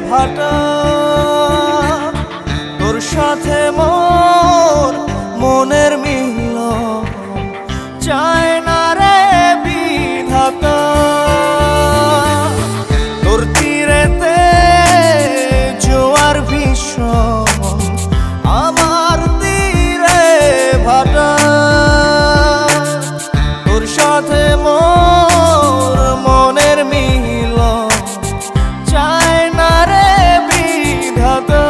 ভাটা তোর সাথে মোর মনের মিলন চায় না রে বিধাতা তোর তীরেতে জোয়ার ভীষণ আমার তীরে ভাটা তোর সাথে মোর মনের মিলন চায় না রে বিধাতা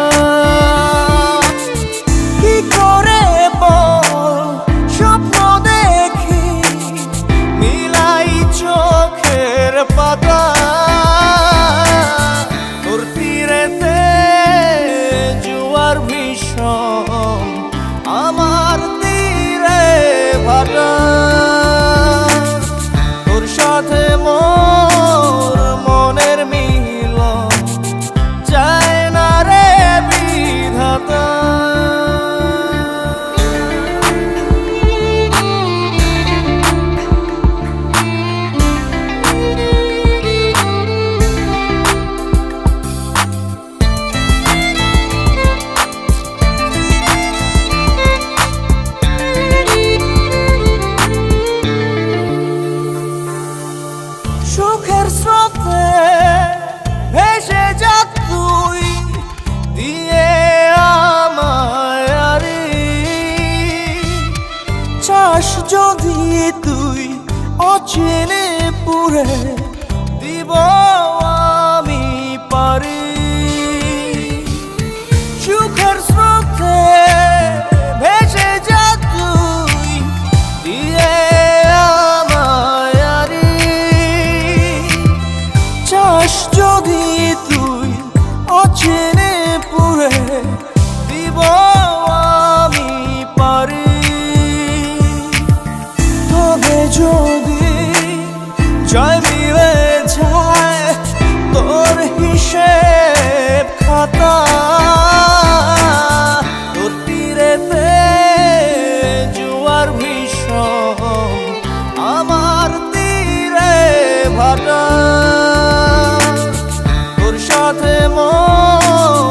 কি করে বল স্বপ্ন দেখি মিলাই চোখের পাতা তোর তীরেতে জোয়ার ভীষণ আমার তীরে ভাটা তোর সাথে মোর মনের মিলন চায় না রে বিধাতা সুখের স্রোতে ভেসে যা তুই দিয়ে আমায় আরে চাস যদি তুই অচেনে পুরে দিব আমি পারি সুখের স্রোতে ভেসে যা তুই দিয়ে আমায় আরে চাস যদি তুই অচেনে পুরে দিব আমি পারি তবে যদি জয় মিলে যায় তোর হিসেব খাতা তোর তীরেতে জোয়ার ভীষণ আমার তীরে ভাটা তোর সাথে মোর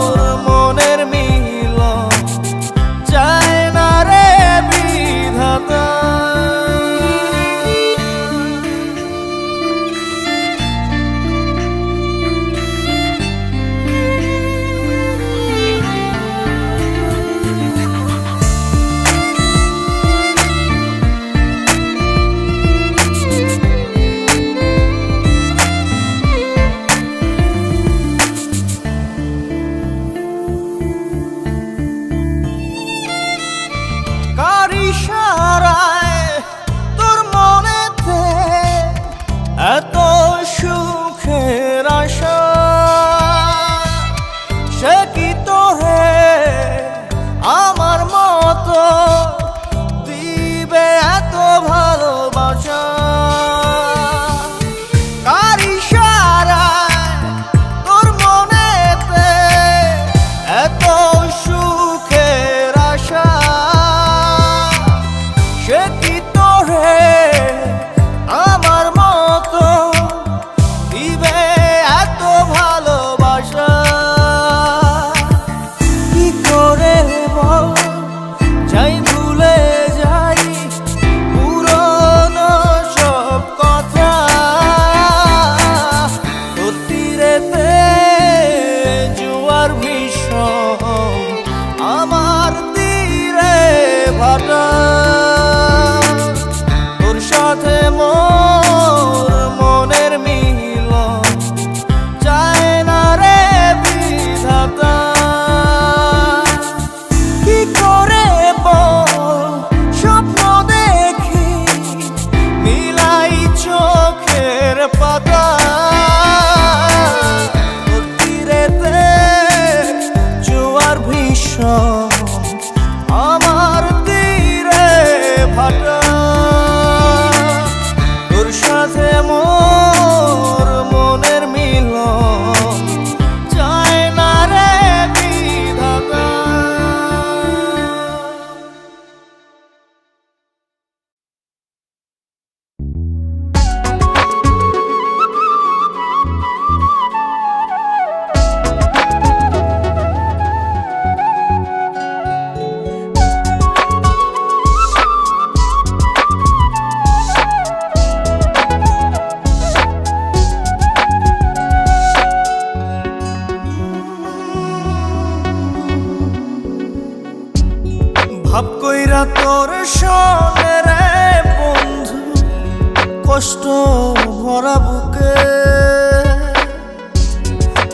তোর সনে রে বন্ধু, কষ্ট ভরা বুকে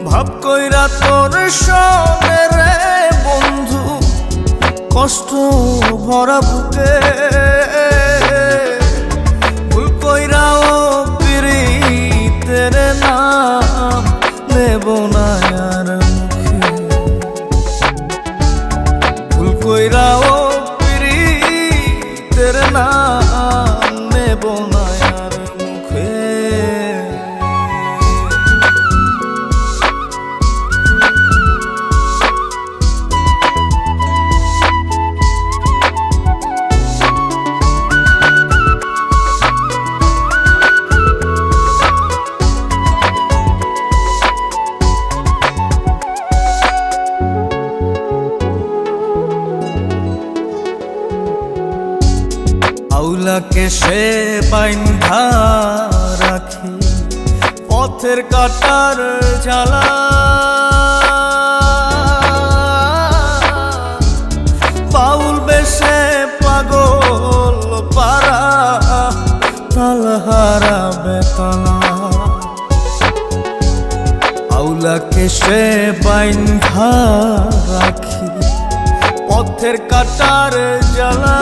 ভাব কইরা তোর সনে রে বন্ধু, কষ্ট ভরা বুকে ভুল কইরাও পিরিতের নাম নেব না আর মুখে, ভুল কইরাও পিরিতের নাম নেব না আর মুখে। আউলাকে সে বাইন্ধা রাখি পথের কাটার জ্বালা, বাউল বেশে পাগল পারা তালহারা বেতলা। আউলাকে সে বাইন্ধা রাখি পথের কাটার জ্বালা,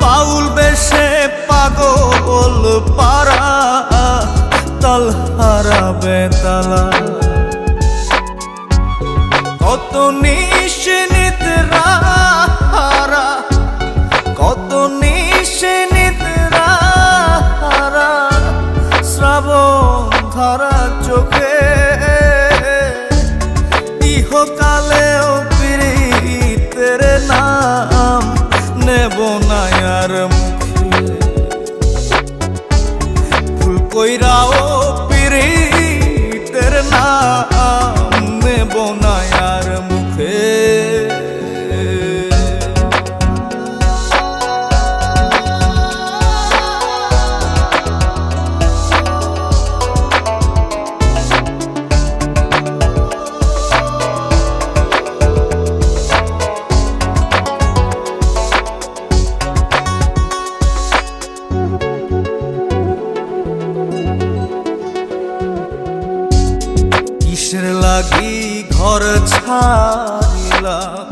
বাউল বেশে পাগল পারা তালহারা বেতালা। কত নিশিনিতরা হারা, কত নিশিনিতরা হারা শ্রাবণ ধারা চোখে, ইহকালেও পিরিতের নাম নেব না আর মুখে, ভুল কইরাও পিরিতের নাম নেব না আর মুখে। কিসের লাগি ঘর ছাড়িলাম,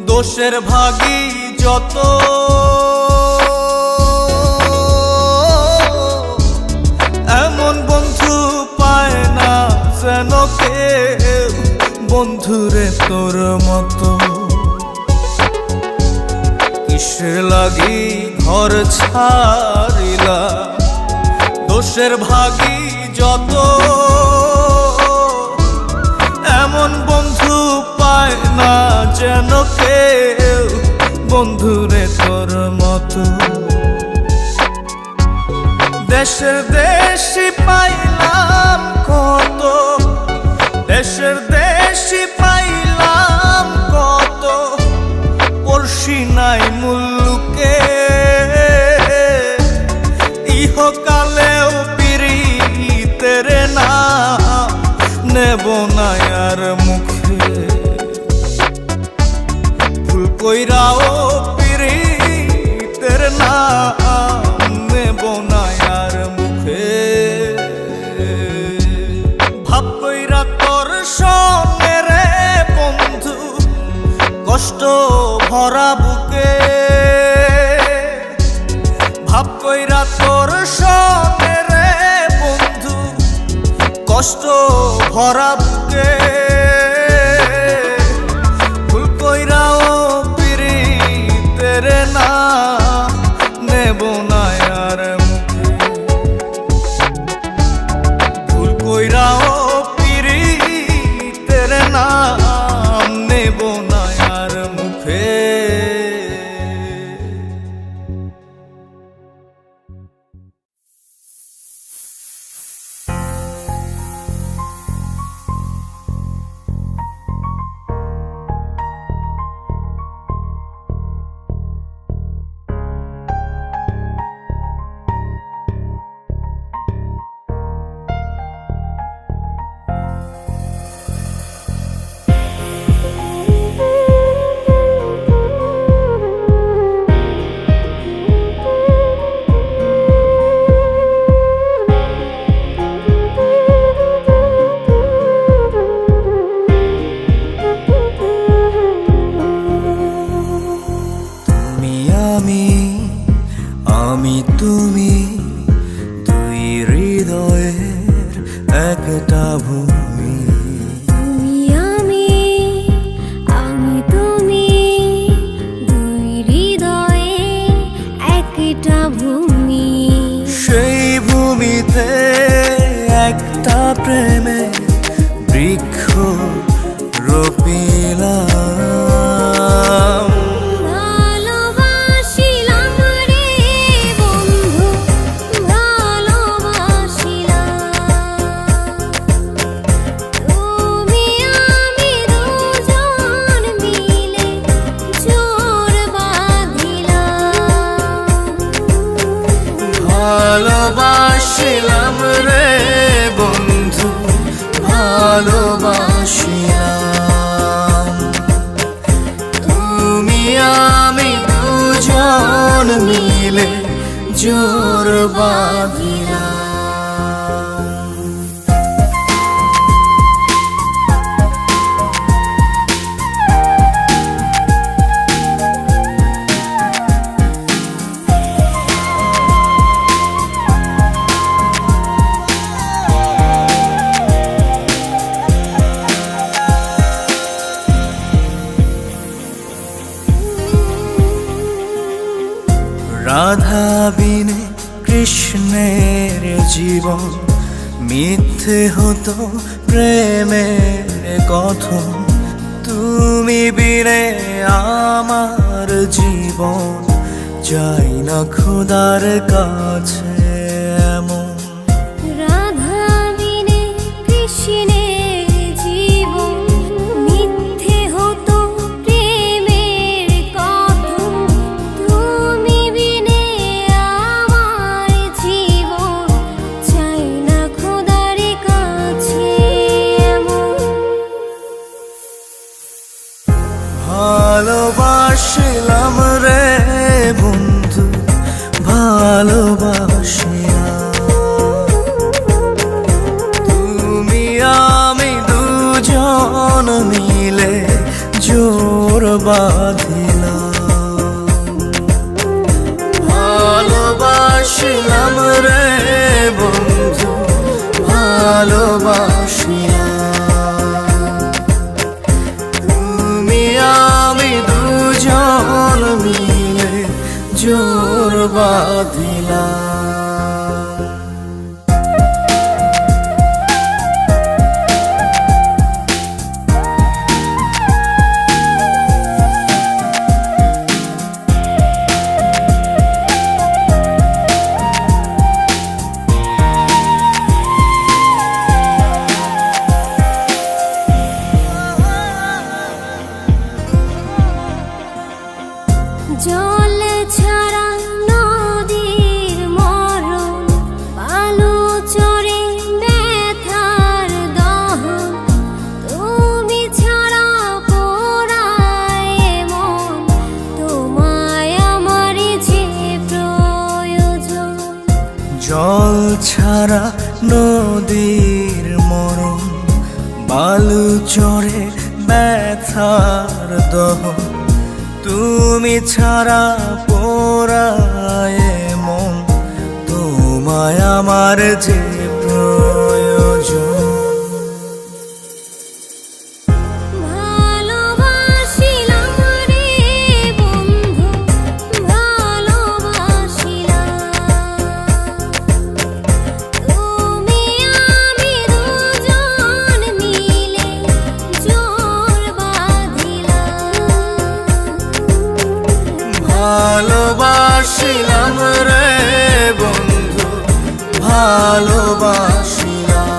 দোষের ভাগী যত, এমন বন্ধু পায় না যেন কেউ বন্ধুরে তোর মতো। কিসের লাগি ঘর ছাড়িলাম, দোষের ভাগী যত, এমন বন্ধু পায় না যেন কেউ বন্ধুরে তোর মতো। দেশের দেশি পাইলাম কত, দেশের দেশি পাইলাম কত, পড়শি নাই মুল্লুকে, ইহকালেও পিরিতের নাম নেব না আর মুখে, ভুল কইরাও পিরিতের নাম নেব না আর মুখে। ভাব কইরা তোর সঙ্গে রে বন্ধু, কষ্ট ভরা বুকে ভাব কইরা তোর সঙ্গে রে বন্ধু, কষ্ট ভরা বুকে ভুল কইরাও পিরিতের নাম নেব না আর মুখে, ভুল কইরাও পিরিতের নাম নেব না আর মুখে। একটা ভূমি। তুমি আমি, আমি তুমি, দুই হৃদয়ে একটা ভূমি। সেই ভূমিতে একটা প্রেমে বৃক্ষ রোপিলাম। ভালোবাসিলাম রে বন্ধু, ভালোবাসিলাম। তুমি আমি দুজন মিলে জোর বাঁধিলাম। ভালোবাসিলাম রে বন্ধু, ভালোবাসিলাম। তুমি আমি দুজন মিলে জোর বাঁধিলাম। রাধা বিনে কৃষ্ণের জীবন, মিথ্যে হতো প্রেমের কথন। তুমি বিনে আমার জীবন চাই না খোদার কাছে এমন। রাধা বিনে কৃষ্ণের জীবন, মিথ্যে হতো প্রেমের কথন। তুমি বিনে আমার জীবন চাই না খোদার কাছে এমন। ভালোবাসিলাম রে বন্ধু, ভালোবাসিলাম। তুমি আমি দুজন মিলে জোর বাঁধিলাম। ভালোবাসিলাম রে বন্ধু, ভালোবাসিলাম। তুমি আমি দুজন মিলে জোর বাঁধিলাম। জল ছাড়া নদীর মরণ, বালু চরে ব্যথার দহন। তুমি ছাড়া পোড়ায় মন, তোমায় আমার যে প্রয়োজন। জল ছাড়া নদীর মরণ, বালু চরে ব্যথার দহন। তুমি ছাড়া পোড়ায় মন, তোমায় আমার যে প্রয়োজন। ভালোবাসিলাম রে বন্ধু, ভালোবাসিলাম। তুমি আমি দুজন মিলে জোর বাঁধিলাম। ভালোবাসিলাম রে বন্ধু, ভালোবাসিলাম।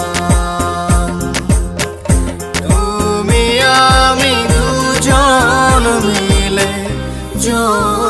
তুমি আমি দুজন মিলে জোর